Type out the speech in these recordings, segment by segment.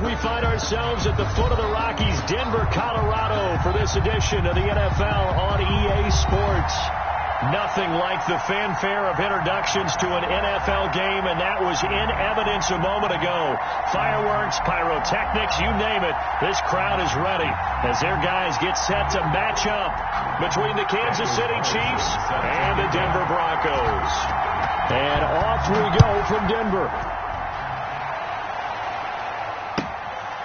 We find ourselves at the foot of the Rockies, Denver, Colorado, for this edition of the NFL on EA Sports. Nothing like the fanfare of introductions to an NFL game, and that was in evidence a moment ago. Fireworks, pyrotechnics, you name it. This crowd is ready as their guys get set to match up between the Kansas City Chiefs and the Denver Broncos. And off we go from Denver.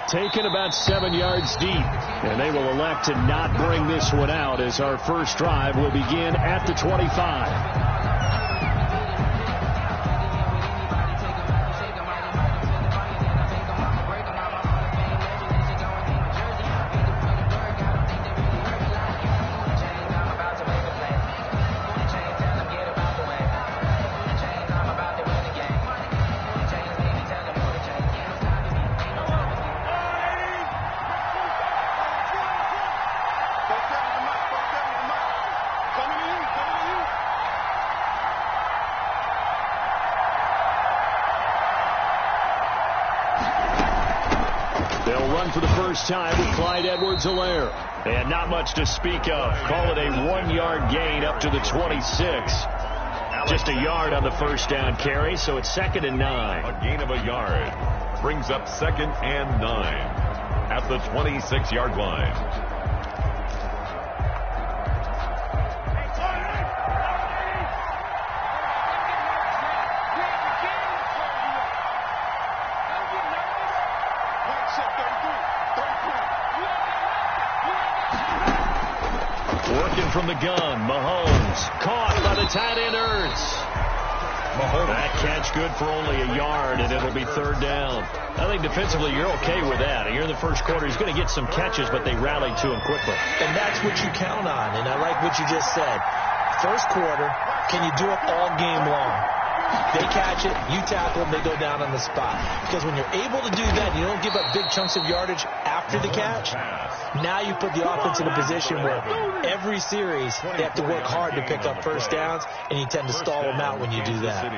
Taken about 7 yards deep, and they will elect to not bring this one out as our first drive will begin at the 25. For the first time with Clyde Edwards-Helaire. And not much to speak of. Call it a 1-yard gain up to the 26. Just a yard on the first down carry, so it's 2nd and 9. A gain of a yard brings up 2nd and 9 at the 26-yard line. Working from the gun, Mahomes caught by the tight end Ertz. That catch good for only a yard, and it'll be 3rd down. I think defensively you're okay with that. Here in the first quarter, he's going to get some catches, but they rallied to him quickly. And that's what you count on, and I like what you just said. First quarter, can you do it all game long? They catch it, you tackle them, they go down on the spot. Because when you're able to do that, you don't give up big chunks of yardage after the catch. Now you put the offense in a position where every series they have to work hard to pick up first downs, and you tend to stall them out when you do that.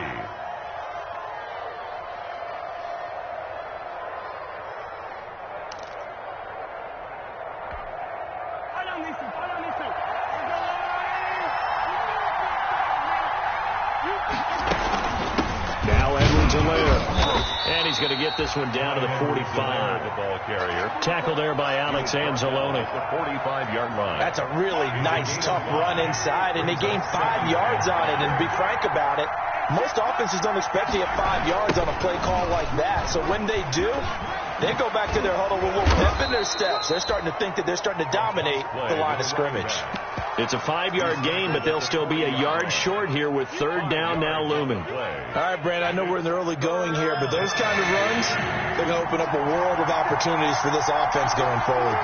And he's going to get this one down to the 45. The ball carrier. Tackle there by Alex Anzalone. The 45-yard line. That's a really nice, tough run inside, and they gained 5 yards on it. And to be frank about it, most offenses don't expect to get 5 yards on a play call like that. So when they do, they go back to their huddle with a little pep in their steps. They're starting to think that they're starting to dominate the line of scrimmage. It's a 5-yard gain, but they'll still be a yard short here with 3rd down now looming. All right, Brad, I know we're in the early going here, but those kind of runs, they're going to open up a world of opportunities for this offense going forward.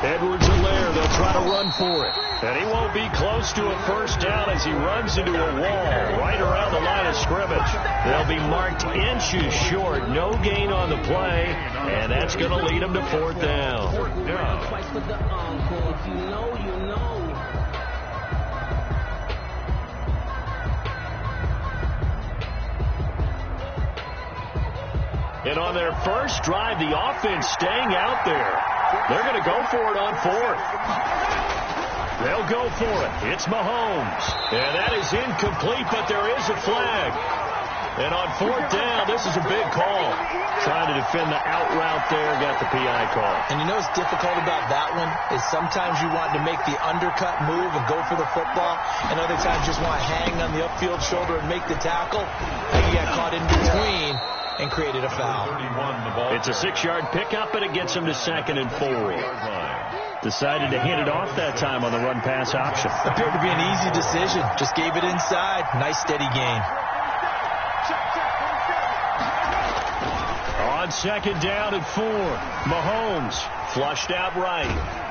Edwards-Helaire, they'll try to run for it. And he won't be close to a first down as he runs into a wall right around the line of scrimmage. They'll be marked inches short. No gain on the play, and that's going to lead them to 4th down. And on their first drive, the offense staying out there. They're going to go for it on 4th. They'll go for it. It's Mahomes. And that is incomplete, but there is a flag. And on 4th down, this is a big call. Trying to defend the out route there, got the PI call. And you know what's difficult about that one is sometimes you want to make the undercut move and go for the football, and other times just want to hang on the upfield shoulder and make the tackle. And you got caught in between and created a foul. It's a 6-yard pickup, and it gets him to 2nd and 4. Decided to hit it off that time on the run-pass option. Appeared to be an easy decision. Just gave it inside. Nice, steady gain. On 2nd down and 4, Mahomes flushed out right.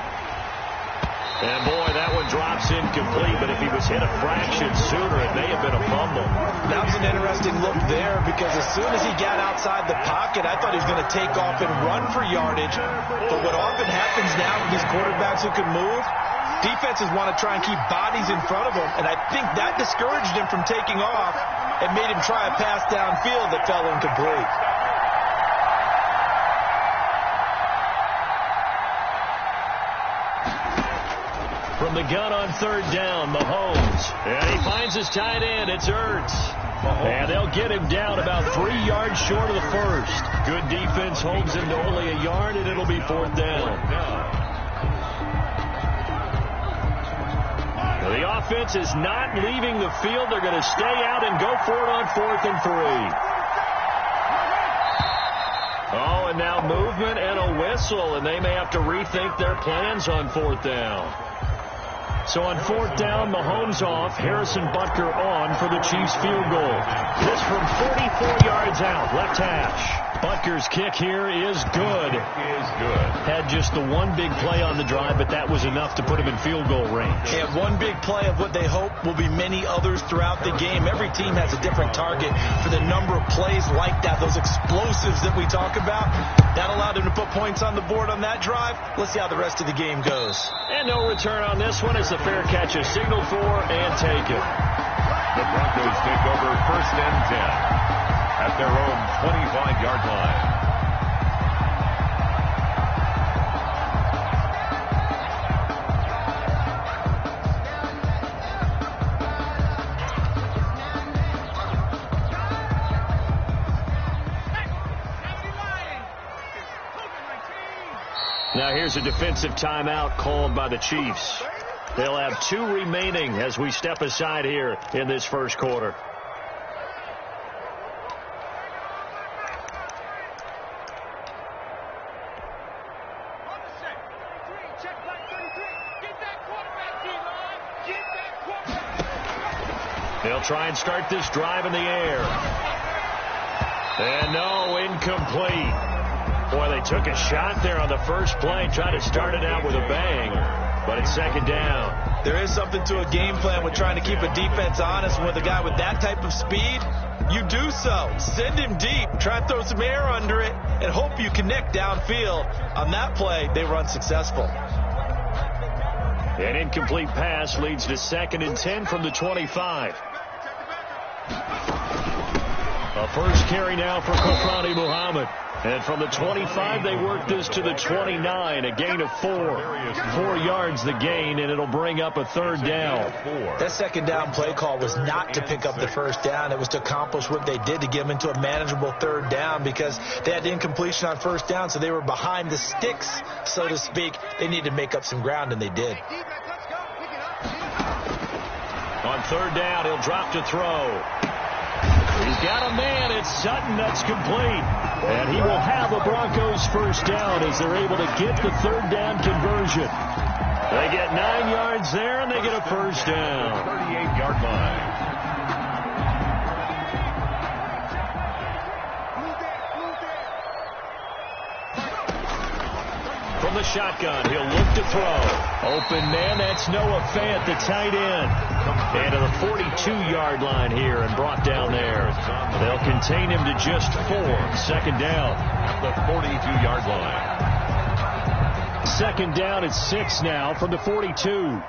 And, boy, that one drops incomplete, but if he was hit a fraction sooner, it may have been a fumble. That was an interesting look there because as soon as he got outside the pocket, I thought he was going to take off and run for yardage. But what often happens now with these quarterbacks who can move, defenses want to try and keep bodies in front of them, and I think that discouraged him from taking off. and made him try a pass downfield that fell incomplete. From the gun on third down, Mahomes. And he finds his tight end. It's Ertz. And they'll get him down about 3 yards short of the first. Good defense holds him to only a yard, and it'll be fourth down. The offense is not leaving the field. They're going to stay out and go for it on 4th and 3. Oh, and now movement and a whistle, and they may have to rethink their plans on 4th down. So on 4th down, Mahomes off, Harrison Butker on for the Chiefs field goal. This from 44 yards out, left hash. Butker's kick here is good. Had just the one big play on the drive, but that was enough to put him in field goal range. And one big play of what they hope will be many others throughout the game. Every team has a different target for the number of plays like that, those explosives that we talk about. That allowed them to put points on the board on that drive. Let's see how the rest of the game goes. And no return on this one as the fair catch is signaled for and taken. The Broncos take over 1st and 10 at their own 25-yard line. Now here's a defensive timeout called by the Chiefs. They'll have 2 remaining as we step aside here in this first quarter. They'll try and start this drive in the air. And no, incomplete. Boy, they took a shot there on the first play, tried to start it out with a bang, but it's 2nd down. There is something to a game plan with trying to keep a defense honest. With a guy with that type of speed, you do so. Send him deep, try and throw some air under it, and hope you connect downfield. On that play, they were unsuccessful. An incomplete pass leads to 2nd and 10 from the 25. A first carry now for Kofrani Muhammad. And from the 25, they work this to the 29, a gain of 4. 4 yards the gain, and it'll bring up a 3rd down. That 2nd down play call was not to pick up the 1st down. It was to accomplish what they did to get them into a manageable 3rd down because they had incompletion on 1st down, so they were behind the sticks, so to speak. They needed to make up some ground, and they did. On 3rd down, he'll drop to throw. He's got a man. It's Sutton. That's complete. And he will have a Broncos 1st down as they're able to get the 3rd down conversion. They get 9 yards there, and they get a 1st down. 38-yard line. From the shotgun, he'll look to throw. Open man, that's Noah Fant, the tight end. And to the 42-yard line here and brought down there. They'll contain him to just 4. 2nd down. At the 42-yard line. 2nd down at 6 now from the 42.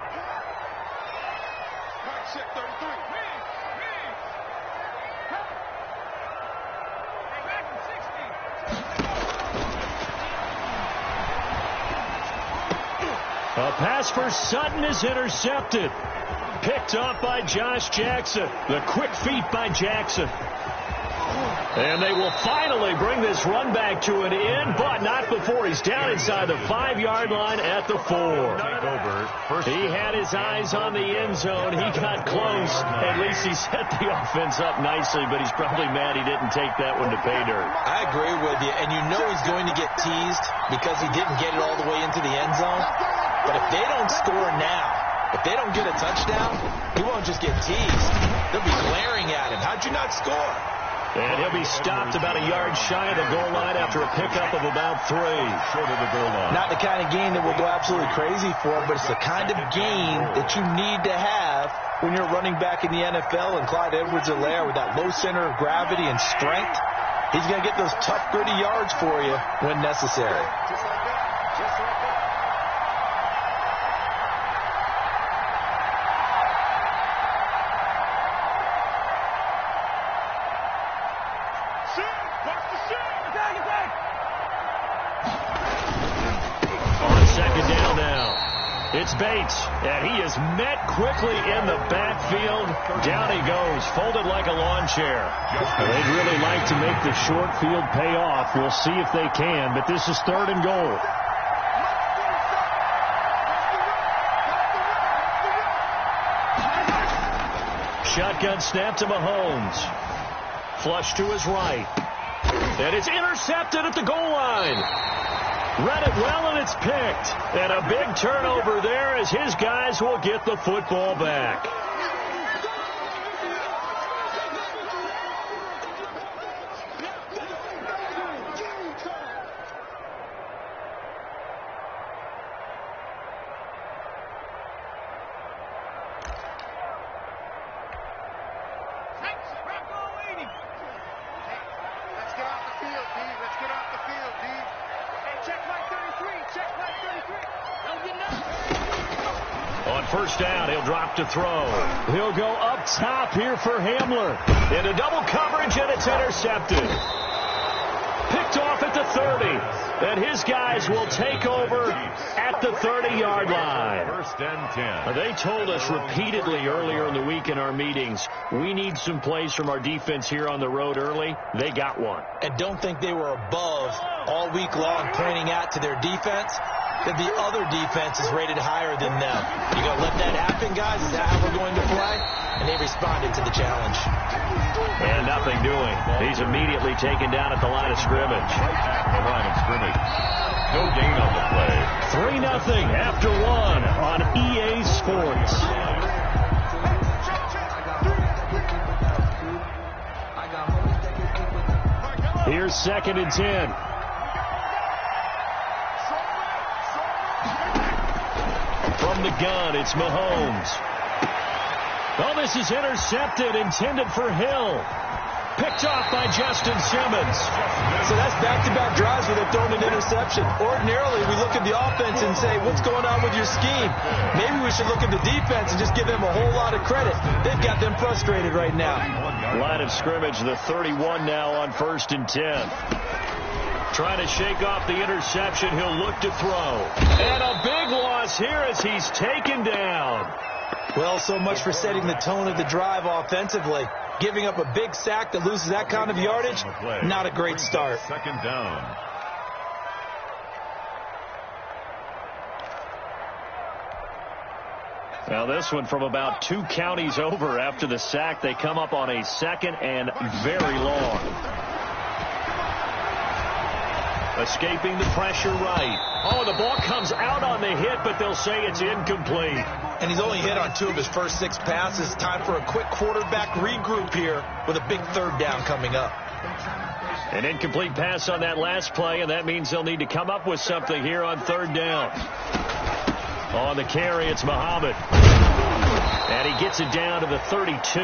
A pass for Sutton is intercepted. Picked off by Josh Jackson. The quick feet by Jackson. And they will finally bring this run back to an end, but not before he's down inside the 5-yard line at the 4. He had his eyes on the end zone. He got close. At least he set the offense up nicely, but he's probably mad he didn't take that one to pay dirt. I agree with you, and you know he's going to get teased because he didn't get it all the way into the end zone. But if they don't score now, if they don't get a touchdown, he won't just get teased. They'll be glaring at him. How'd you not score? And he'll be stopped about a yard shy of the goal line after a pickup of about 3. Short of the goal line. Not the kind of game that we'll go absolutely crazy for, but it's the kind of game that you need to have when you're running back in the NFL. And Clyde Edwards-Helaire with that low center of gravity and strength, he's going to get those tough, gritty yards for you when necessary. It's Bates, and he is met quickly in the backfield. Down he goes, folded like a lawn chair. They'd really like to make the short field pay off. We'll see if they can, but this is 3rd and goal. Shotgun snap to Mahomes. Flush to his right. And it's intercepted at the goal line. Read it well, and it's picked. And a big turnover there as his guys will get the football back. First down, he'll drop to throw. He'll go up top here for Hamler. Into double coverage, and it's intercepted. Picked off at the 30. And his guys will take over at the 30-yard line. 1st and 10. They told us repeatedly earlier in the week in our meetings, we need some plays from our defense here on the road early. They got one. And don't think they were above all week long pointing out to their defense that the other defense is rated higher than them. You going to let that happen, guys? Is that how we're going to play? And they responded to the challenge. And nothing doing. He's immediately taken down at the line of scrimmage. The line of scrimmage. No gain on the play. 3-0 after 1 on EA Sports. Here's 2nd and 10. From the gun, it's Mahomes. Oh, this is intercepted, intended for Hill. Picked off by Justin Simmons. So that's back-to-back drives where they're throwing an interception. Ordinarily, we look at the offense and say, what's going on with your scheme? Maybe we should look at the defense and just give them a whole lot of credit. They've got them frustrated right now. Line of scrimmage, the 31 now on 1st and 10. Trying to shake off the interception. He'll look to throw. And a big loss here as he's taken down. Well, so much for setting the tone of the drive offensively. Giving up a big sack that loses that kind of yardage, not a great start. 2nd down. Now this one from about 2 counties over after the sack. They come up on a 2nd and very long. Escaping the pressure right. Oh, the ball comes out on the hit, but they'll say it's incomplete. And he's only hit on 2 of his first 6 passes. Time for a quick quarterback regroup here with a big 3rd down coming up. An incomplete pass on that last play, and that means they'll need to come up with something here on 3rd down. On the carry, it's Muhammad. And he gets it down to the 32.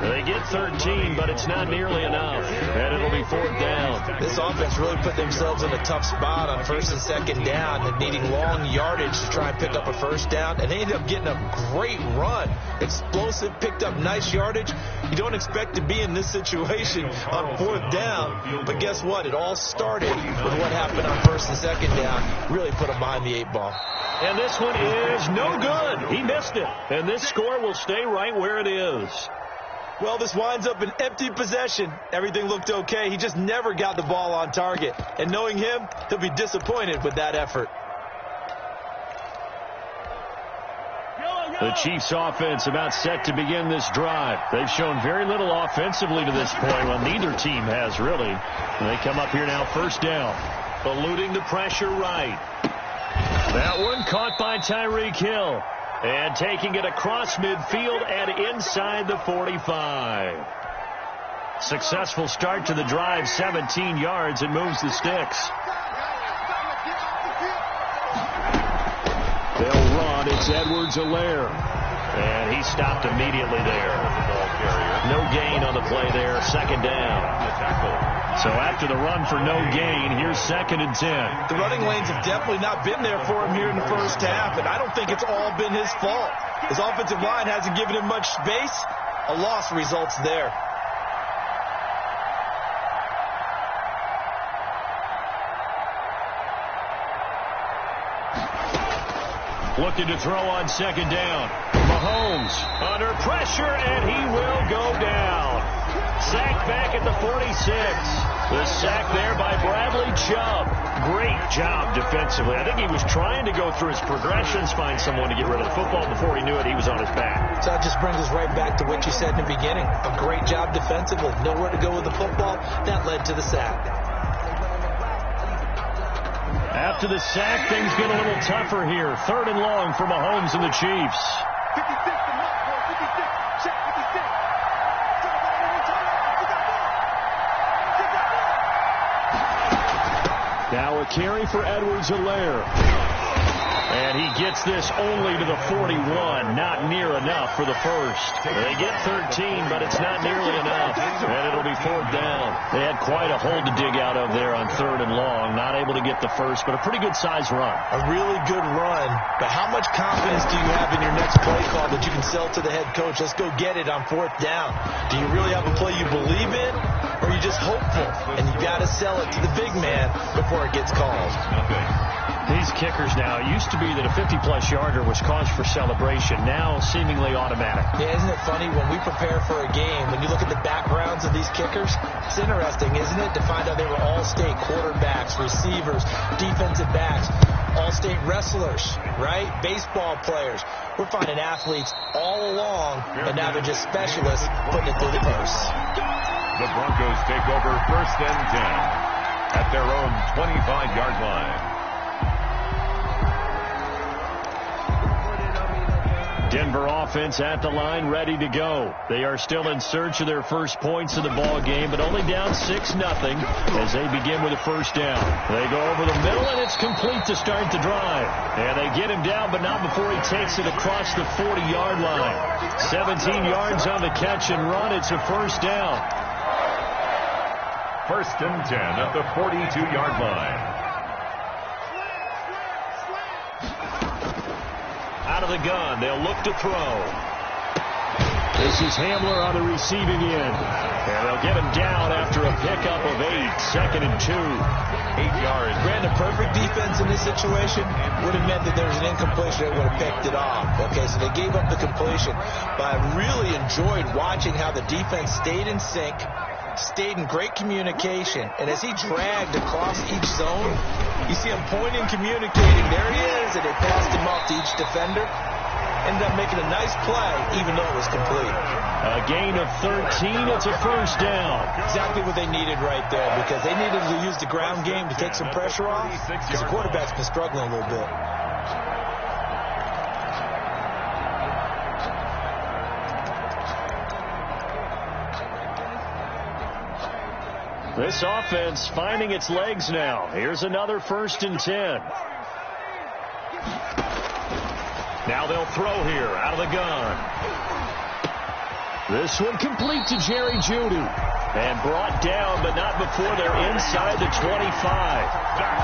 They get 13, but it's not nearly enough. And it'll be 4th down. This offense really put themselves in a tough spot on 1st and 2nd down and needing long yardage to try and pick up a 1st down. And they ended up getting a great run. Explosive, picked up nice yardage. You don't expect to be in this situation on 4th down. But guess what? It all started with what happened on 1st and 2nd down. Really put them behind the 8 ball. And this one is no good. He missed it. And this score will stay right where it is. Well, this winds up an empty possession. Everything looked okay. He just never got the ball on target. And knowing him, he'll be disappointed with that effort. The Chiefs offense about set to begin this drive. They've shown very little offensively to this point. Well, neither team has really. And they come up here now 1st down. Eluding the pressure right. That one caught by Tyreek Hill. And taking it across midfield and inside the 45. Successful start to the drive, 17 yards, and moves the sticks. They'll run. It's Edwards-Helaire. And he stopped immediately there. No gain on the play there, 2nd down. So after the run for no gain, here's 2nd and 10. The running lanes have definitely not been there for him here in the first half, and I don't think it's all been his fault. His offensive line hasn't given him much space. A loss results there. Looking to throw on second down. Mahomes under pressure, and he will go down. Sacked back at the 46. The sack there by Bradley Chubb. Great job defensively. I think he was trying to go through his progressions, find someone to get rid of the football. Before he knew it, he was on his back. So that just brings us right back to what you said in the beginning. A great job defensively. Nowhere to go with the football. That led to the sack. After the sack, things get a little tougher here. 3rd and long for Mahomes and the Chiefs. Now a carry for Edwards-Helaire. And he gets this only to the 41. Not near enough for the first. They get 13, but it's not nearly enough. And it'll be 4th down. They had quite a hole to dig out of there on 3rd and long. Not able to get the first, but a pretty good size run. A really good run. But how much confidence do you have in your next play call that you can sell to the head coach? Let's go get it on 4th down. Do you really have a play you believe in? Or are you just hopeful? And you got to sell it to the big man before it gets called. These kickers now, it used to be that a 50-plus yarder was cause for celebration. Now seemingly automatic. Yeah, isn't it funny when we prepare for a game, when you look at the backgrounds of these kickers, it's interesting, isn't it, to find out they were all-state quarterbacks, receivers, defensive backs, all-state wrestlers, right? Baseball players. We're finding athletes all along, but now they're just specialists putting it through the posts. The Broncos take over 1st and 10 at their own 25-yard line. Denver offense at the line, ready to go. They are still in search of their first points of the ball game, but only down 6-0 as they begin with a 1st down. They go over the middle, and it's complete to start the drive. And they get him down, but not before he takes it across the 40-yard line. 17 yards on the catch and run. It's a 1st down. 1st and 10 at the 42-yard line. Out of the gun, they'll look to throw. This is Hamler on the receiving end. And they'll get him down after a pickup of 8. 2nd and 2. 8 yards. Granted, perfect defense in this situation would have meant that there was an incompletion that would have picked it off. Okay, so they gave up the completion. But I really enjoyed watching how the defense stayed in sync, stayed in great communication, and as he dragged across each zone, you see him pointing, communicating. There he is, and they passed him off to each defender. Ended up making a nice play, even though it was complete. A gain of 13. It's a 1st down. Exactly what they needed right there, because they needed to use the ground game to take some pressure off, because the quarterback's been struggling a little bit. This offense finding its legs now. Here's another 1st and 10. Now they'll throw here out of the gun. This one complete to Jerry Jeudy. And brought down, but not before they're inside the 25.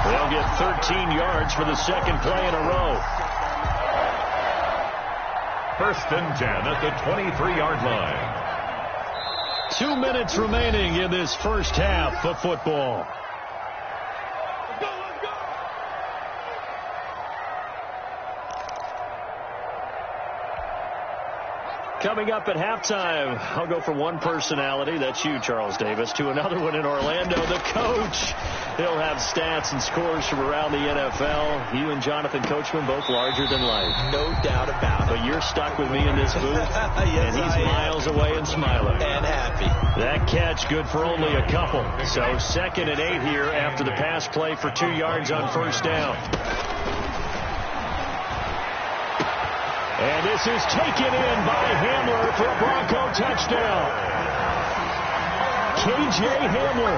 They'll get 13 yards for the 2nd play in a row. 1st and 10 at the 23-yard line. 2 minutes remaining in this first half of football. Coming up at halftime, I'll go from one personality, that's you, Charles Davis, to another one in Orlando, the coach. He'll have stats and scores from around the NFL. You and Jonathan Coachman, both larger than life. No doubt about it. But you're stuck with me in this booth, yes, and he's miles away and smiling. And happy. That catch good for only a couple. So 2nd and 8 here after the pass play for 2 yards on 1st down. And this is taken in by Hamler for a Bronco touchdown. K.J. Hamler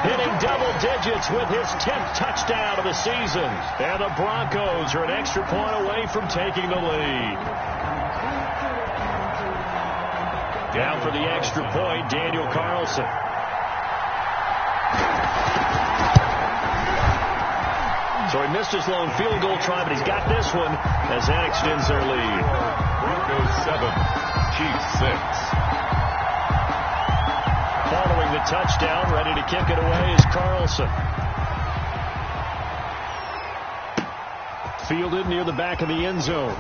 hitting double digits with his 10th touchdown of the season. And the Broncos are an extra point away from taking the lead. Down for the extra point, Daniel Carlson. So he missed his lone field goal try, but he's got this one as that extends their lead. Broncos 7, Chiefs 6. Following the touchdown, ready to kick it away is Carlson. fielded near the back of the end zone.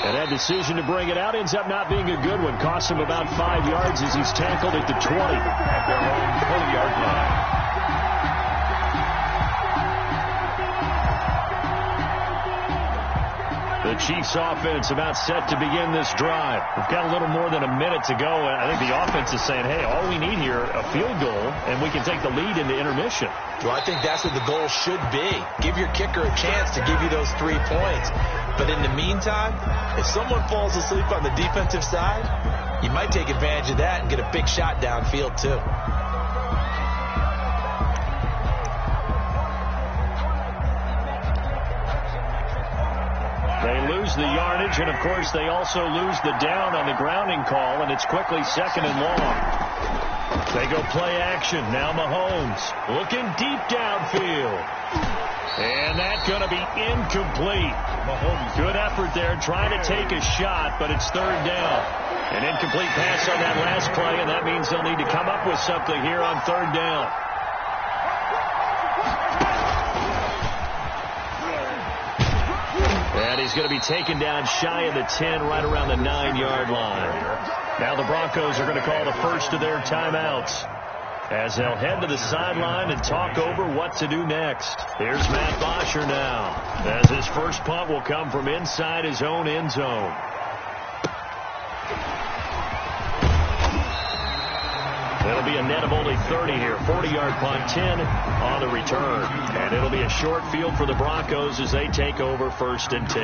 And that decision to bring it out ends up not being a good one. Costs him about 5 yards as he's tackled at the 20. At their own 20-yard line. The Chiefs offense about set to begin this drive. We've got a little more than a minute to go. And I think the offense is saying, hey, all we need here, a field goal, and we can take the lead into intermission. Well, I think that's what the goal should be. Give your kicker a chance to give you those 3 points. But in the meantime, if someone falls asleep on the defensive side, you might take advantage of that and get a big shot downfield too. They lose the yardage, and, of course, they also lose the down on the grounding call, and it's quickly 2nd and long. They go play action. Now Mahomes looking deep downfield. And that's going to be incomplete. Mahomes, good effort there, trying to take a shot, but it's 3rd down. An incomplete pass on that last play, and that means they'll need to come up with something here on 3rd down. And he's going to be taken down shy of the 10, right around the 9-yard line. Now the Broncos are going to call the first of their timeouts as they'll head to the sideline and talk over what to do next. Here's Matt Bosher now, as his first punt will come from inside his own end zone. It'll be a net of only 30 here. 40-yard punt, 10 on the return. And it'll be a short field for the Broncos as they take over 1st and 10.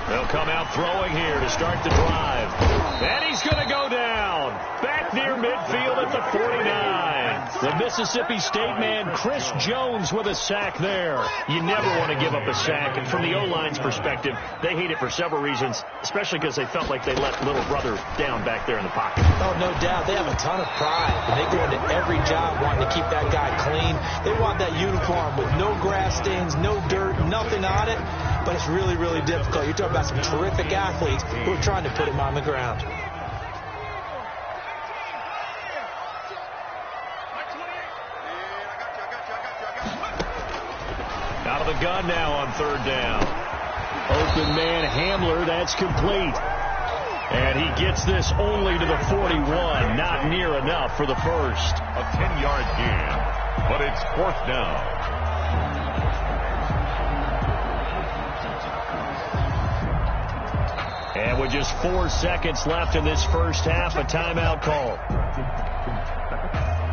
They'll come out throwing here to start the drive. And he's going to go down. Back near midfield at the 49. The Mississippi State man, Chris Jones, with a sack there. You never want to give up a sack. And from the O-line's perspective, they hate it for several reasons, especially because they felt like they let little brother down back there in the pocket. Oh, no doubt. They have a ton of pride. And they go into every job wanting to keep that guy clean. They want that uniform with no grass stains, no dirt, nothing on it. But it's really, really difficult. You're talking about some terrific athletes who are trying to put him on the ground. Out of the gun now on 3rd down. Open man Hamler, that's complete. And he gets this only to the 41. Not near enough for the first. A 10-yard gain, but it's 4th down. And with just 4 seconds left in this first half, a timeout call.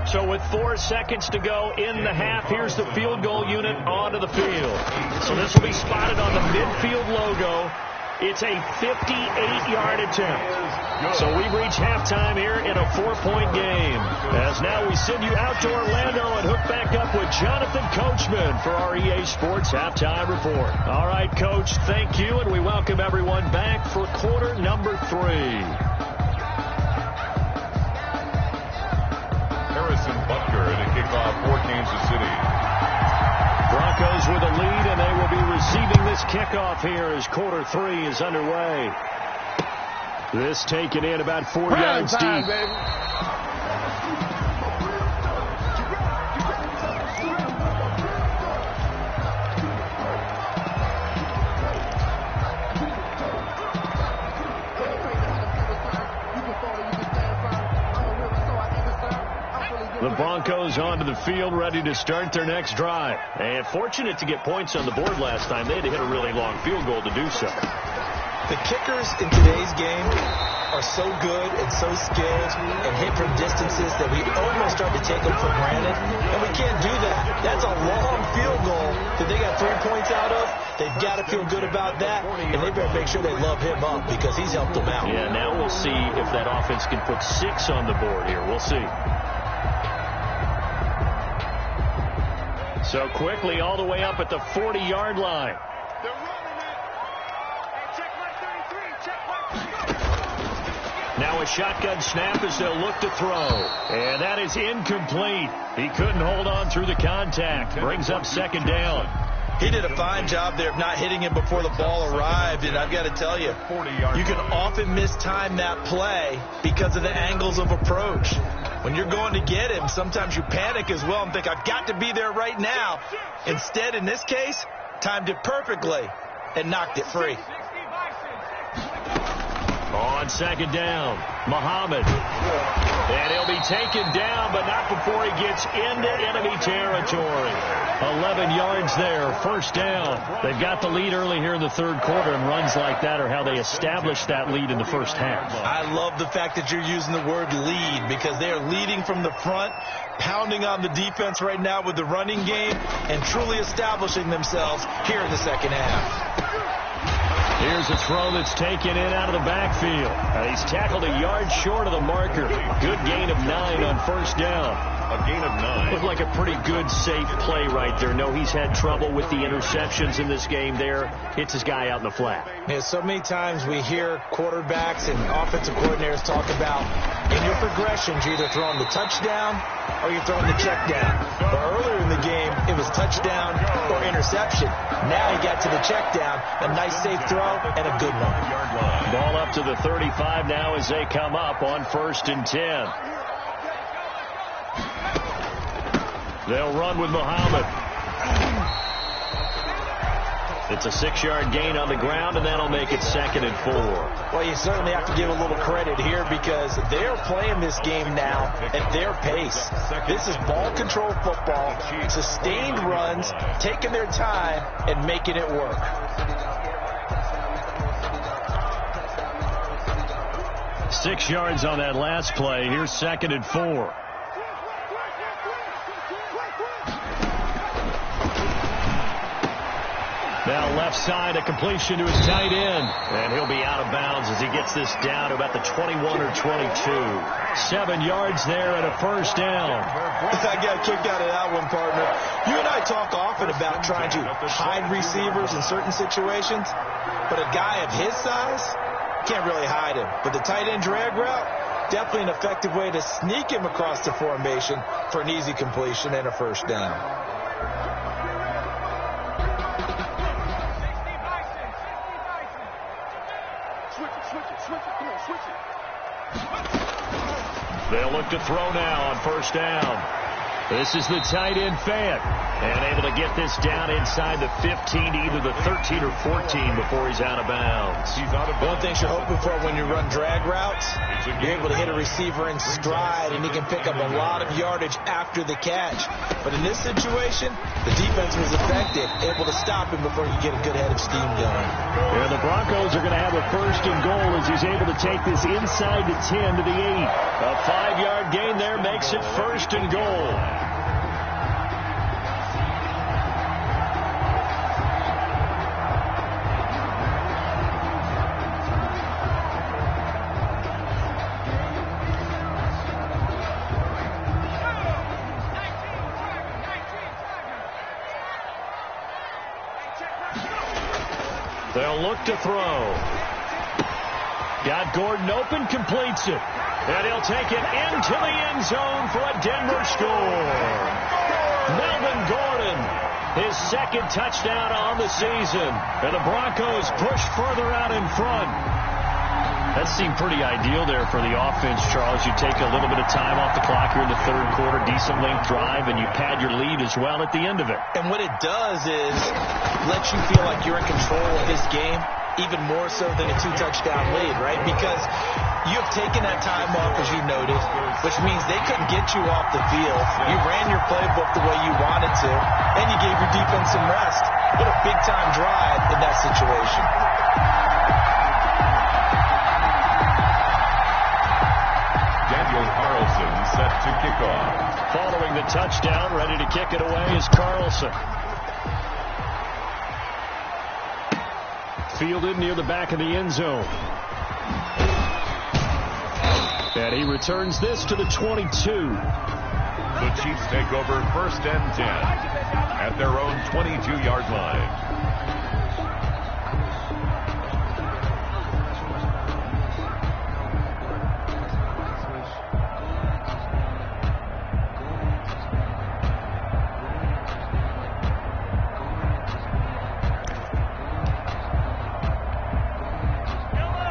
So with 4 seconds to go in the half, here's the field goal unit onto the field. So this will be spotted on the midfield logo. It's a 58-yard attempt. So we've reached halftime here in a 4-point game. As now we send you out to Orlando and hook back up with Jonathan Coachman for our EA Sports Halftime Report. All right, Coach, thank you, and we welcome everyone back for quarter number 3. Harrison Butker in a kickoff for Kansas City. Broncos with a lead, and they will be receiving this kickoff here as quarter 3 is underway. This taken in about 4 yards deep. Baby. The Broncos onto the field, ready to start their next drive. And fortunate to get points on the board last time. They had to hit a really long field goal to do so. The kickers in today's game are so good and so skilled and hit from distances that we almost start to take them for granted. And we can't do that. That's a long field goal that they got 3 points out of. They've got to feel good about that. And they better make sure they love him up because he's helped them out. Yeah, now we'll see if that offense can put 6 on the board here. We'll see. So quickly all the way up at the 40-yard line. Now a shotgun snap as they'll look to throw. And that is incomplete. He couldn't hold on through the contact. Brings up 2nd down. He did a fine job there of not hitting him before the ball arrived, and I've got to tell you, you can often mistime that play because of the angles of approach. When you're going to get him, sometimes you panic as well and think, I've got to be there right now. Instead, in this case, timed it perfectly and knocked it free. On second down, Muhammad. And he'll be taken down, but not before he gets into enemy territory. 11 yards there, first down. They've got the lead early here in the third quarter, and runs like that are how they established that lead in the first half. I love the fact that you're using the word lead, because they are leading from the front, pounding on the defense right now with the running game, and truly establishing themselves here in the second half. Here's a throw that's taken in out of the backfield. He's tackled a yard short of the marker. Good gain of 9 on first down. A gain of 9. Looked like a pretty good, safe play right there. No, he's had trouble with the interceptions in this game there. Hits his guy out in the flat. Yeah, so many times we hear quarterbacks and offensive coordinators talk about in your progressions, you're either throwing the touchdown or you're throwing the check down. But earlier in the game, it was touchdown or interception. Now he got to the check down, a nice safe throw, and a good one. Ball up to the 35 now as they come up on 1st and 10. They'll run with Muhammad. It's a 6-yard gain on the ground, and that'll make it 2nd and 4. Well, you certainly have to give a little credit here because they're playing this game now at their pace. This is ball control football, sustained runs, taking their time, and making it work. Six yards on that last play. Here's 2nd and 4. Now left side, a completion to his tight end. And he'll be out of bounds as he gets this down to about the 21 or 22. 7 yards there and a first down. I got a kick out of that one, partner. You and I talk often about trying to hide receivers in certain situations. But a guy of his size can't really hide him. But the tight end drag route, definitely an effective way to sneak him across the formation for an easy completion and a first down. They'll look to throw now on first down. This is the tight end, Fant. And able to get this down inside the 15, either the 13 or 14 before he's out of bounds. One thing you're hoping for when you run drag routes, you're able to hit a receiver in stride, and he can pick up a lot of yardage after the catch. But in this situation, the defense was effective, able to stop him before he could get a good head of steam going. Yeah, the Broncos are going to have a 1st and goal as he's able to take this inside the 10 to the 8. A 5-yard gain there makes it 1st and goal. They'll look to throw. Got Gordon open, completes it. And he'll take it into the end zone for a Denver score. Melvin Gordon, his 2nd touchdown on the season. And the Broncos push further out in front. That seemed pretty ideal there for the offense, Charles. You take a little bit of time off the clock here in the third quarter, decent length drive, and you pad your lead as well at the end of it. And what it does is let you feel like you're in control of this game, even more so than a 2-touchdown lead, right? Because you have taken that time off, as you noted, which means they couldn't get you off the field. You ran your playbook the way you wanted to, and you gave your defense some rest. What a big-time drive in that situation. Carlson set to kick off. Following the touchdown, ready to kick it away is Carlson. Fielded near the back of the end zone. And he returns this to the 22. The Chiefs take over 1st and 10 at their own 22-yard line.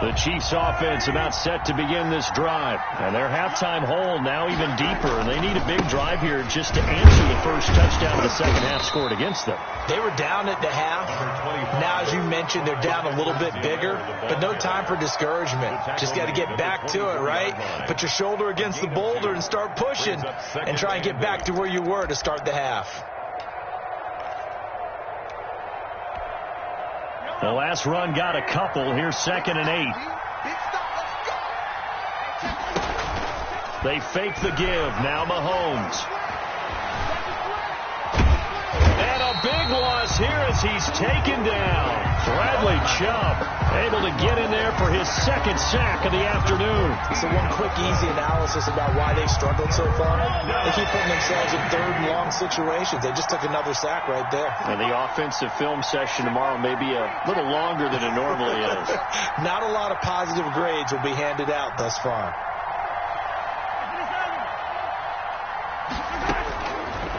The Chiefs offense about set to begin this drive. And their halftime hole now even deeper. And they need a big drive here just to answer the first touchdown the second half scored against them. They were down at the half. Now, as you mentioned, they're down a little bit bigger. But no time for discouragement. Just got to get back to it, right? Put your shoulder against the boulder and start pushing. And try and get back to where you were to start the half. The last run got a couple. Here's 2nd and 8. They fake the give. Now Mahomes. And a big loss here as he's taken down. Bradley Chubb able to get in there for his second sack of the afternoon. So one quick, easy analysis about why they've struggled so far. They keep putting themselves in third and long situations. They just took another sack right there. And the offensive film session tomorrow may be a little longer than it normally is. Not a lot of positive grades will be handed out thus far.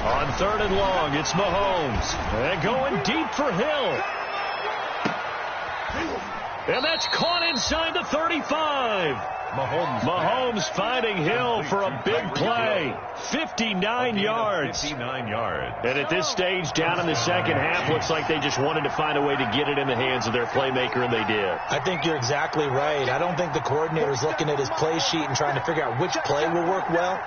On 3rd and long, it's Mahomes. And going deep for Hill. And that's caught inside the 35. Mahomes finding Hill for a big play. 59 yards. 59 yards. And at this stage, down in the second half, looks like they just wanted to find a way to get it in the hands of their playmaker, and they did. I think you're exactly right. I don't think the coordinator's looking at his play sheet and trying to figure out which play will work well.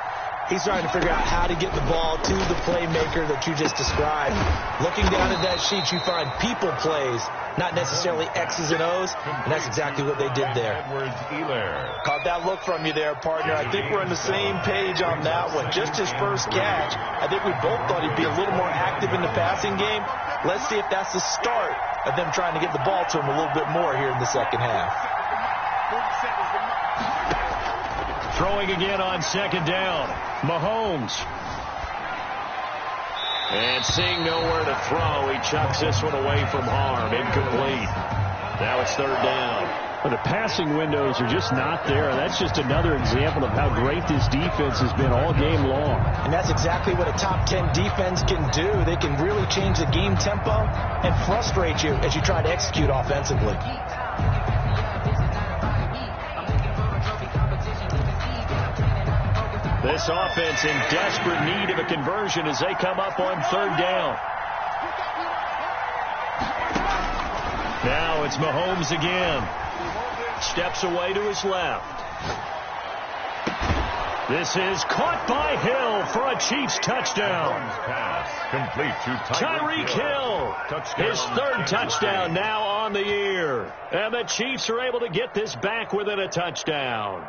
He's trying to figure out how to get the ball to the playmaker that you just described. Looking down at that sheet, you find people plays, not necessarily X's and O's, and that's exactly what they did there. Caught that look from you there, partner. I think we're on the same page on that one. Just his first catch, I think we both thought he'd be a little more active in the passing game. Let's see if that's the start of them trying to get the ball to him a little bit more here in the second half. Throwing again on 2nd down. Mahomes. And seeing nowhere to throw, he chucks this one away from harm. Incomplete. Now it's 3rd down. But the passing windows are just not there. That's just another example of how great this defense has been all game long. And that's exactly what a top 10 defense can do. They can really change the game tempo and frustrate you as you try to execute offensively. This offense in desperate need of a conversion as they come up on 3rd down. Now it's Mahomes again. Steps away to his left. This is caught by Hill for a Chiefs touchdown. Pass complete to Tyreek Hill. His 3rd touchdown now on the year. And the Chiefs are able to get this back within a touchdown.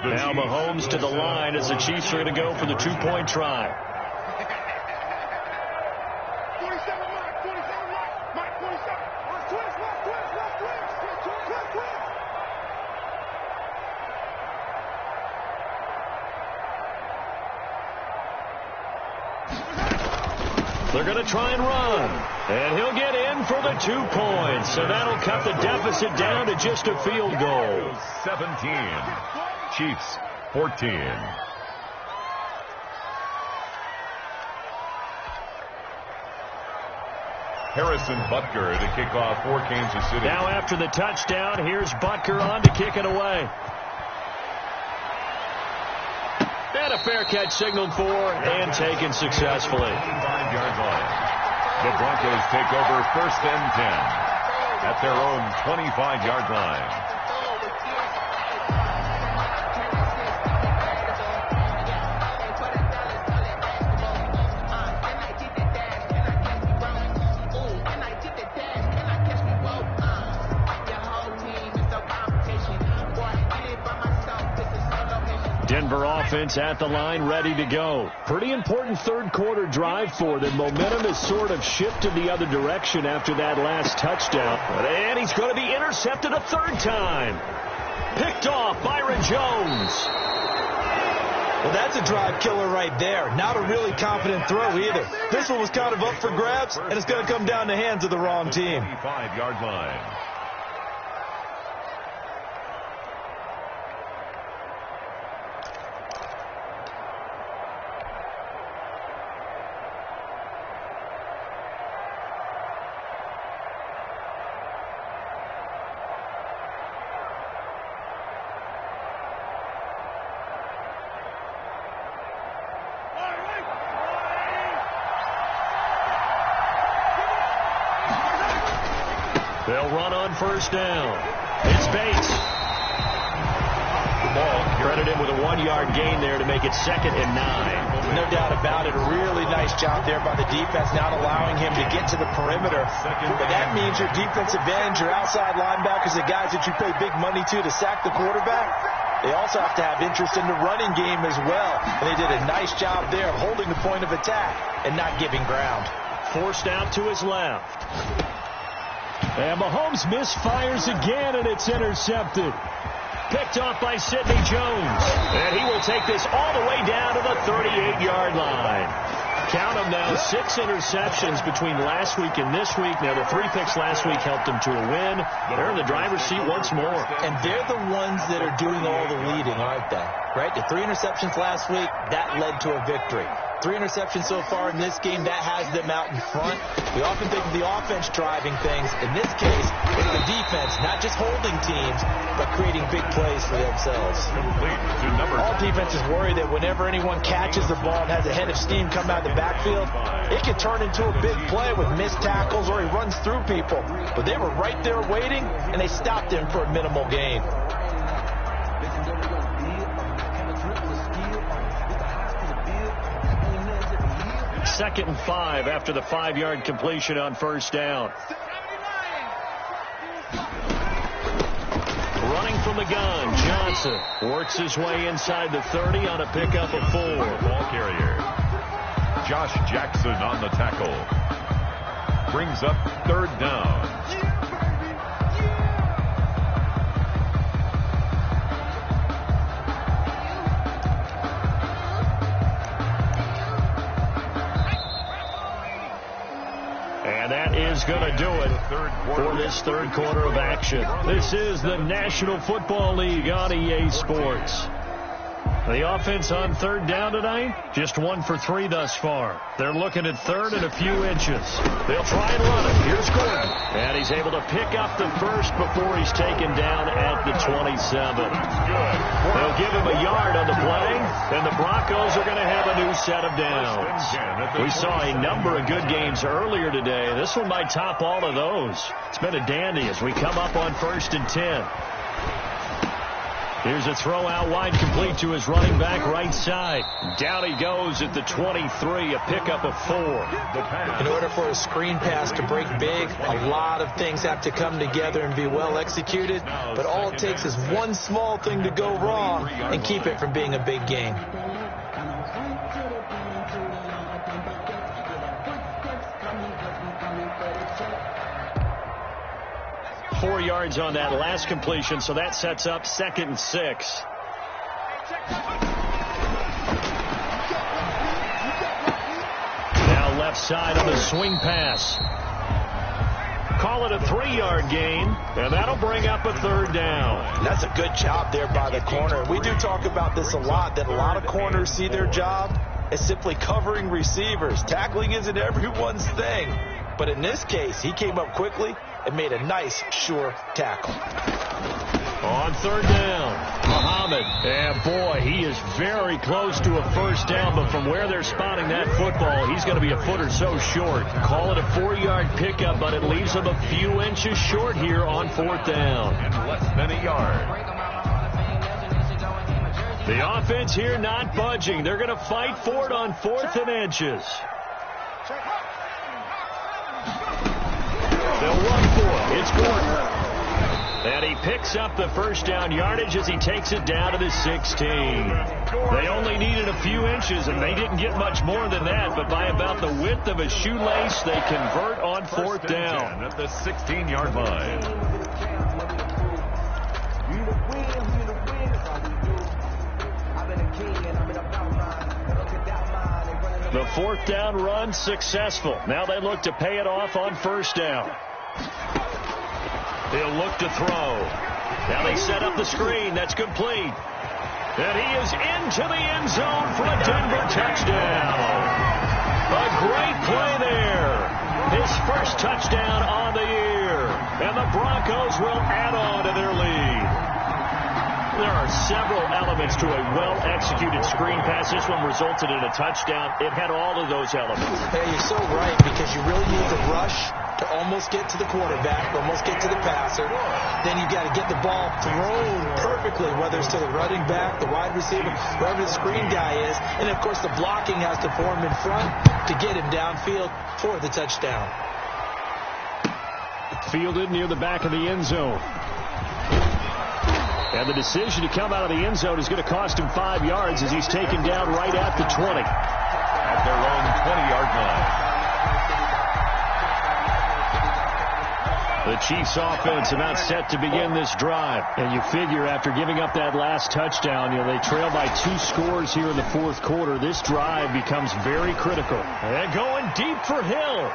Now Mahomes to the line as the Chiefs are going to go for the 2-point try. They're going to try and run. And he'll get in for the 2 points. So that'll cut the deficit down to just a field goal. 17. Chiefs 14. Harrison Butker to kick off for Kansas City. Now after the touchdown, here's Butker on to kick it away. And a fair catch signaled for and taken successfully. 5-yard line. The Broncos take over 1st and 10 at their own 25-yard line. Denver offense at the line, ready to go. Pretty important 3rd quarter drive for them. Momentum has sort of shifted the other direction after that last touchdown. And he's going to be intercepted a 3rd time. Picked off Byron Jones. Well, that's a drive killer right there. Not a really confident throw either. This one was kind of up for grabs, and it's going to come down the hands of the wrong team. 25-yard line. They'll run on first down. It's Bates. The ball credited with a 1-yard gain there to make it 2nd and 9. No doubt about it. A really nice job there by the defense, not allowing him to get to the perimeter. But that means your defensive ends, your outside linebackers, the guys that you pay big money to sack the quarterback, they also have to have interest in the running game as well. And they did a nice job there of holding the point of attack and not giving ground. Forced out to his left. And Mahomes misfires again, and it's intercepted. Picked off by Sidney Jones. And he will take this all the way down to the 38-yard line. Count them now, 6 interceptions between last week and this week. Now, the 3 picks last week helped them to a win. They're in the driver's seat once more. And they're the ones that are doing all the leading, aren't they? Right? The 3 interceptions last week, that led to a victory. 3 interceptions so far in this game, that has them out in front. We often think of the offense driving things. In this case, it's the defense, not just holding teams, but creating big plays for themselves. All defenses worry that whenever anyone catches the ball and has a head of steam come out of the backfield, it can turn into a big play with missed tackles or he runs through people. But they were right there waiting, and they stopped him for a minimal gain. Second and 5 after the 5-yard completion on first down. Running from the gun, Johnson works his way inside the 30 on a pickup of 4. Ball carrier. Josh Jackson on the tackle. Brings up 3rd down. That is going to do it for this 3rd quarter of action. This is the National Football League on EA Sports. The offense on 3rd down tonight, just 1 for 3 thus far. They're looking at 3rd and a few inches. They'll try and run it. Here's Gordon. And he's able to pick up the first before he's taken down at the 27. They'll give him a yard on the play, and the Broncos are going to have a new set of downs. We saw a number of good games earlier today. This one might top all of those. It's been a dandy as we come up on 1st and 10. Here's a throw out wide, complete to his running back right side. Down he goes at the 23, a pickup of 4. In order for a screen pass to break big, a lot of things have to come together and be well executed. But all it takes is one small thing to go wrong and keep it from being a big game. 4 yards on that last completion, so that sets up 2nd and 6. Now left side on the swing pass. Call it a 3-yard gain, and that'll bring up a 3rd down. That's a good job there by the corner. We do talk about this a lot, that a lot of corners see their job as simply covering receivers. Tackling isn't everyone's thing. But in this case, he came up quickly and made a nice, sure tackle. On 3rd down, Muhammad. And boy, he is very close to a 1st down, but from where they're spotting that football, he's going to be a foot or so short. Call it a 4-yard pickup, but it leaves him a few inches short here on 4th down. And less than a yard. The offense here not budging. They're going to fight for it on 4th and inches. They'll run for it. It's Gordon. And he picks up the 1st down yardage as he takes it down to the 16. They only needed a few inches, and they didn't get much more than that. But by about the width of a shoelace, they convert on 4th down. At the 16-yard line. The 4th down run successful. Now they look to pay it off on 1st down. He'll look to throw. Now they set up the screen. That's complete. And he is into the end zone for a Denver touchdown. A great play there. His first touchdown on the year. And the Broncos will add on to their lead. There are several elements to a well-executed screen pass. This one resulted in a touchdown. It had all of those elements. Yeah, you're so right, because you really need the rush to almost get to the quarterback, almost get to the passer. Then you've got to get the ball thrown perfectly, whether it's to the running back, the wide receiver, wherever the screen guy is. And, of course, the blocking has to form in front to get him downfield for the touchdown. Fielded near the back of the end zone. And the decision to come out of the end zone is going to cost him 5 yards as he's taken down right at the 20. At their own 20-yard line. The Chiefs offense about set to begin this drive. And you figure after giving up that last touchdown, they trail by 2 scores here in the fourth quarter. This drive becomes very critical. And going deep for Hill.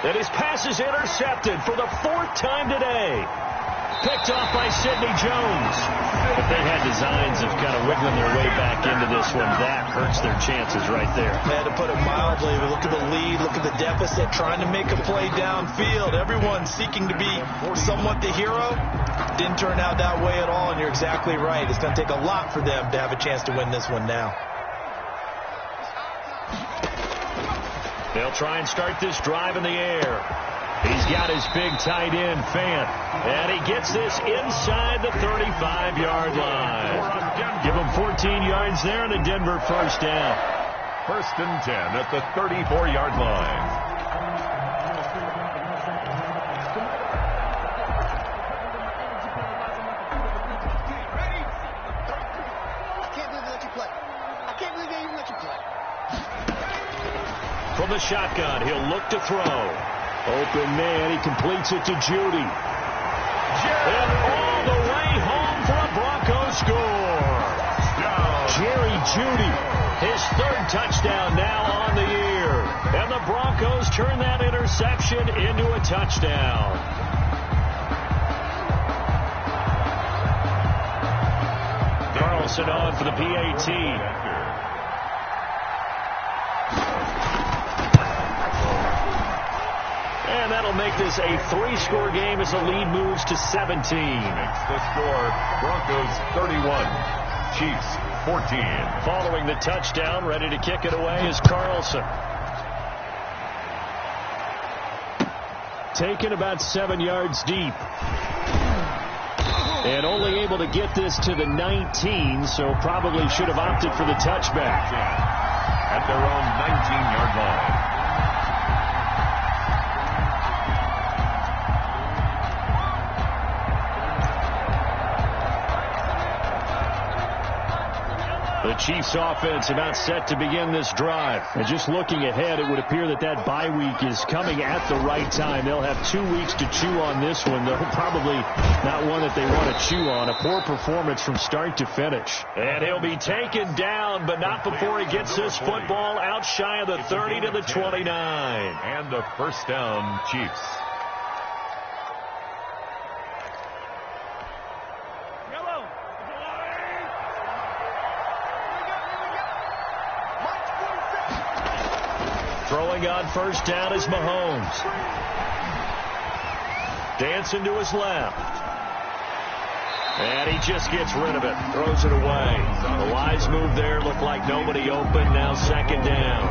And his pass is intercepted for the 4th time today. Picked off by Sidney Jones. But they had designs of kind of wiggling their way back into this one. That hurts their chances right there. Man, to put it mildly, look at the lead, look at the deficit, trying to make a play downfield. Everyone seeking to be somewhat the hero. Didn't turn out that way at all, and you're exactly right. It's going to take a lot for them to have a chance to win this one now. They'll try and start this drive in the air. He's got his big tight end, Fant. And he gets this inside the 35-yard line. Give him 14 yards there and a Denver first down. 1st and 10 at the 34-yard line. From the shotgun, he'll look to throw. Open man, he completes it to Judy. And all the way home for a Broncos score. Jerry Judy, his 3rd touchdown now on the year. And the Broncos turn that interception into a touchdown. Carlson on for the PAT. And that'll make this a 3-score game as the lead moves to 17. Makes the score Broncos 31, Chiefs 14. Following the touchdown, ready to kick it away is Carlson. Taken about 7 yards deep. And only able to get this to the 19, so probably should have opted for the touchback. At their own 19-yard line. The Chiefs offense about set to begin this drive. And just looking ahead, it would appear that that bye week is coming at the right time. They'll have 2 weeks to chew on this one, though probably not one that they want to chew on. A poor performance from start to finish. And he'll be taken down, but not before he gets this football out shy of the 30 to the 29. And a first down, Chiefs. Throwing on first down is Mahomes. Dancing to his left. And he just gets rid of it. Throws it away. A wise move there. Looked like nobody open. Now 2nd down.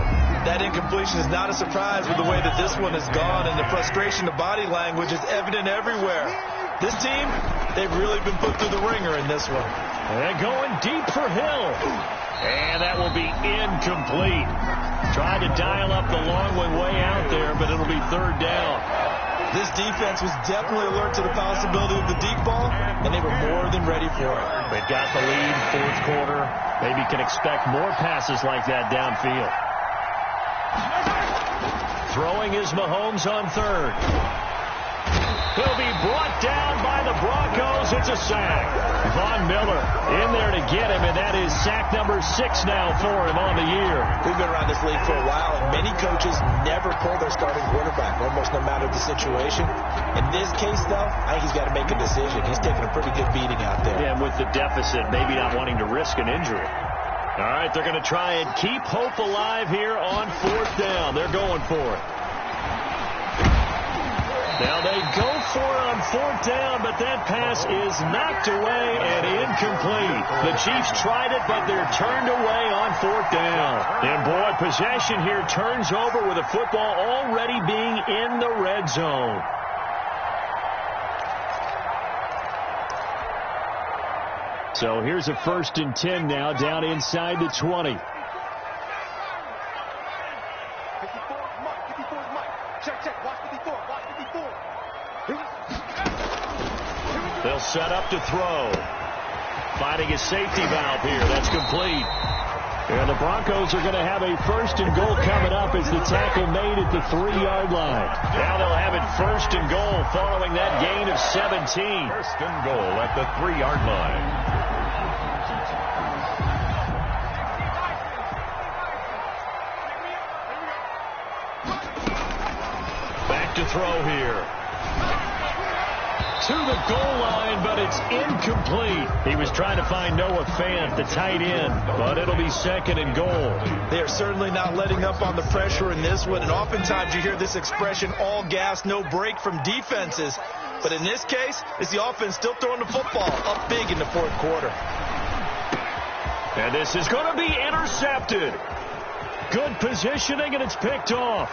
That incompletion is not a surprise with the way that this one has gone, and the frustration, the body language is evident everywhere. This team, they've really been put through the ringer in this one. And going deep for Hill. And that will be incomplete. Tried to dial up the long one way out there, but it'll be 3rd down. This defense was definitely alert to the possibility of the deep ball, and they were more than ready for it. They've got the lead, 4th quarter. Maybe can expect more passes like that downfield. Throwing is Mahomes on 3rd. He'll be brought down by the Broncos. It's a sack. Von Miller in there to get him, and that is sack number 6 now for him on the year. We've been around this league for a while, and many coaches never pull their starting quarterback, almost no matter the situation. In this case, though, I think he's got to make a decision. He's taking a pretty good beating out there. Yeah, and with the deficit, maybe not wanting to risk an injury. All right, they're going to try and keep hope alive here on 4th down. They're going for it. Now they go for it on 4th down, but that pass is knocked away and incomplete. The Chiefs tried it, but they're turned away on 4th down. And boy, possession here turns over with the football already being in the red zone. So here's a 1st and 10 now, down inside the 20. They'll set up to throw. Finding a safety valve here. That's complete. And the Broncos are going to have a 1st and goal coming up as the tackle made at the 3-yard line. Now they'll have it 1st and goal following that gain of 17. 1st and goal at the 3-yard line. Back to throw here. To the goal line, but it's incomplete. He was trying to find Noah Fant, the tight end, but it'll be 2nd and goal. They are certainly not letting up on the pressure in this one, and oftentimes you hear this expression, all gas, no break from defenses. But in this case, it's the offense still throwing the football up big in the 4th quarter. And this is going to be intercepted. Good positioning, and it's picked off.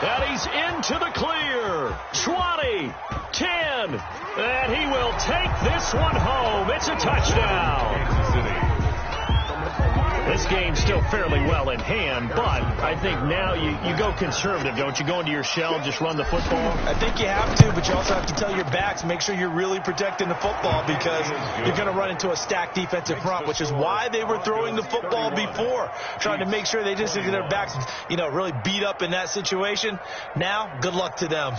And he's into the clear. 20, 10, and he will take this one home. It's a touchdown. Kansas City. This game's still fairly well in hand, but I think now you go conservative, don't you? Go into your shell and just run the football? I think you have to, but you also have to tell your backs, make sure you're really protecting the football because you're going to run into a stacked defensive front, which is why they were throwing the football before, trying to make sure they just get their backs, really beat up in that situation. Now, good luck to them.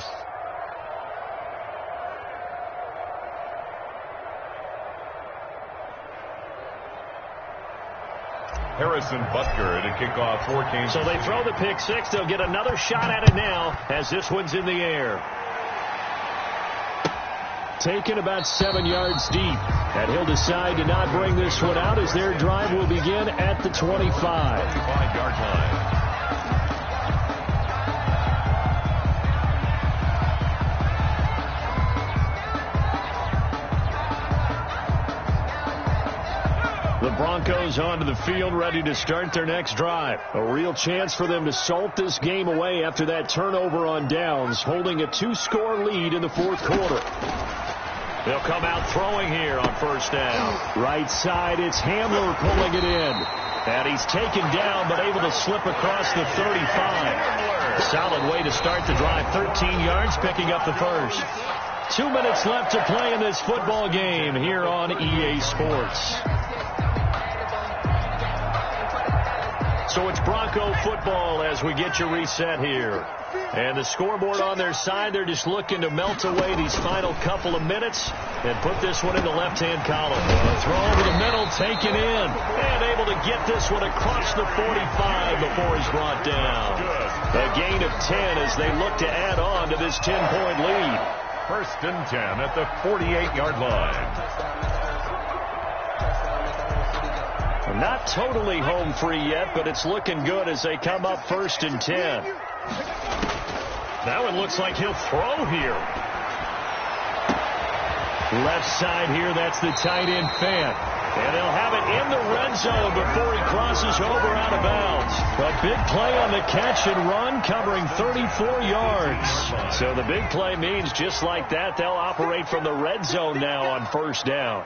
Harrison Butker to kick off for Kansas. So they throw the pick six. They'll get another shot at it now as this one's in the air. Taken about 7 yards deep. And he'll decide to not bring this one out as their drive will begin at the 25. 25-yard line. The Broncos onto the field, ready to start their next drive. A real chance for them to salt this game away after that turnover on downs, holding a 2-score lead in the 4th quarter. They'll come out throwing here on 1st down. Right side, it's Hamler pulling it in. And he's taken down, but able to slip across the 35. Solid way to start the drive. 13 yards, picking up the first. 2 minutes left to play in this football game here on EA Sports. So it's Bronco football as we get you reset here. And the scoreboard on their side, they're just looking to melt away these final couple of minutes and put this one in the left-hand column. A throw over the middle, taken in, and able to get this one across the 45 before he's brought down. A gain of 10 as they look to add on to this 10-point lead. 1st and 10 at the 48-yard line. Not totally home free yet, but it's looking good as they come up 1st and 10. That one looks like he'll throw here. Left side here, that's the tight end Fant. And they'll have it in the red zone before he crosses over out of bounds. A big play on the catch and run, covering 34 yards. So the big play means just like that, they'll operate from the red zone now on 1st down.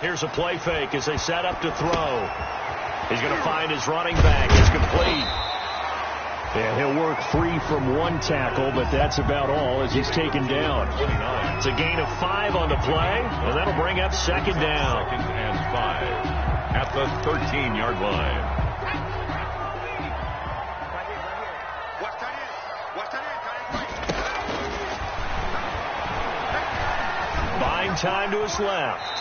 Here's a play fake as they set up to throw. He's going to find his running back. It's complete. And he'll work free from one tackle, but that's about all as he's taken down. It's a gain of 5 on the play, and that'll bring up 2nd down. 2nd and 5 at the 13-yard line. Buying time to his left.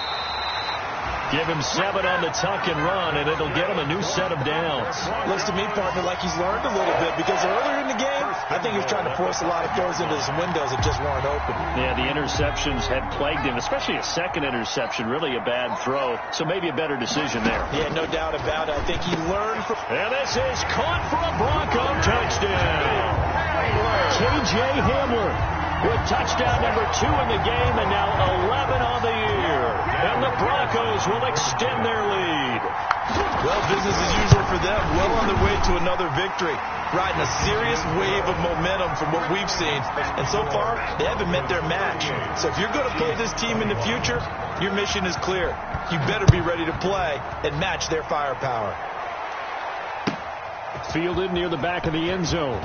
Give him 7 on the tuck and run, and it'll get him a new set of downs. Looks to me, partner, like he's learned a little bit, because earlier in the game, I think he was trying to force a lot of throws into some windows that just weren't open. Yeah, the interceptions had plagued him, especially a second interception, really a bad throw, so maybe a better decision there. Yeah, no doubt about it. I think he learned from... And this is caught for a Bronco touchdown. K.J. Hamler with touchdown number 2 in the game, and now 11 on the year. And the Broncos will extend their lead. Well, business as usual for them. Well on their way to another victory. Riding a serious wave of momentum from what we've seen. And so far, they haven't met their match. So if you're going to play this team in the future, your mission is clear. You better be ready to play and match their firepower. Fielded near the back of the end zone.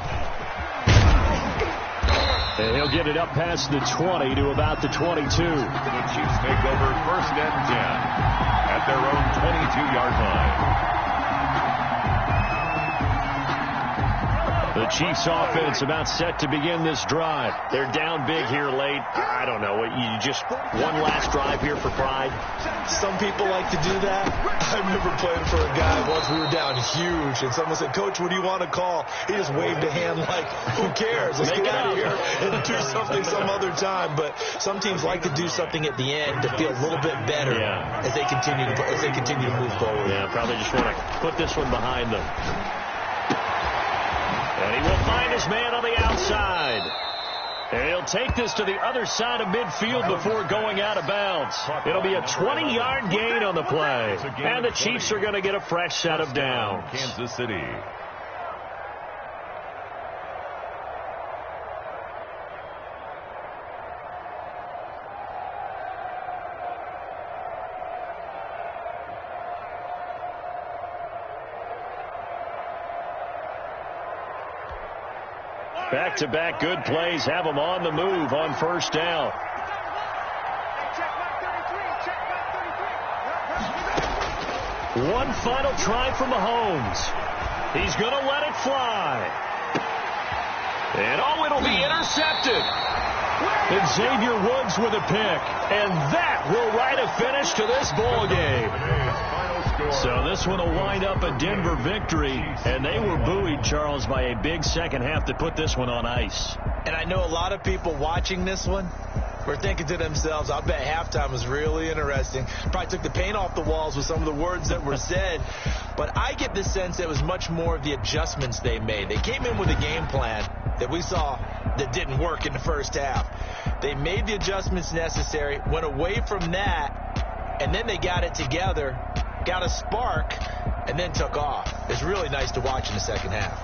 And he'll get it up past the 20 to about the 22. The Chiefs take over 1st and 10 at their own 22-yard line. The Chiefs offense about set to begin this drive. They're down big here late. I don't know. You just one last drive here for pride? Some people like to do that. I remember playing for a guy once. We were down huge, and someone said, "Coach, what do you want to call?" He just waved a hand like, who cares? Let's get out of here and do something some other time. But some teams like to do something at the end to feel a little bit better as they continue to move forward. Yeah, probably just want to put this one behind them. And he will find his man on the outside. And he'll take this to the other side of midfield before going out of bounds. It'll be a 20-yard gain on the play. And the Chiefs are going to get a fresh set of downs. Kansas City. Back-to-back good plays have them on the move on 1st down. One final try from Mahomes. He's going to let it fly. And it'll be intercepted. And Xavier Woods with a pick. And that will write a finish to this ball game. So this one will wind up a Denver victory. And they were buoyed, Charles, by a big second half that put this one on ice. And I know a lot of people watching this one were thinking to themselves, I bet halftime was really interesting. Probably took the paint off the walls with some of the words that were said. But I get the sense it was much more of the adjustments they made. They came in with a game plan that we saw that didn't work in the first half. They made the adjustments necessary, went away from that, and then they got it together, got a spark, and then took off. It's really nice to watch in the second half.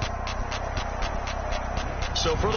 So for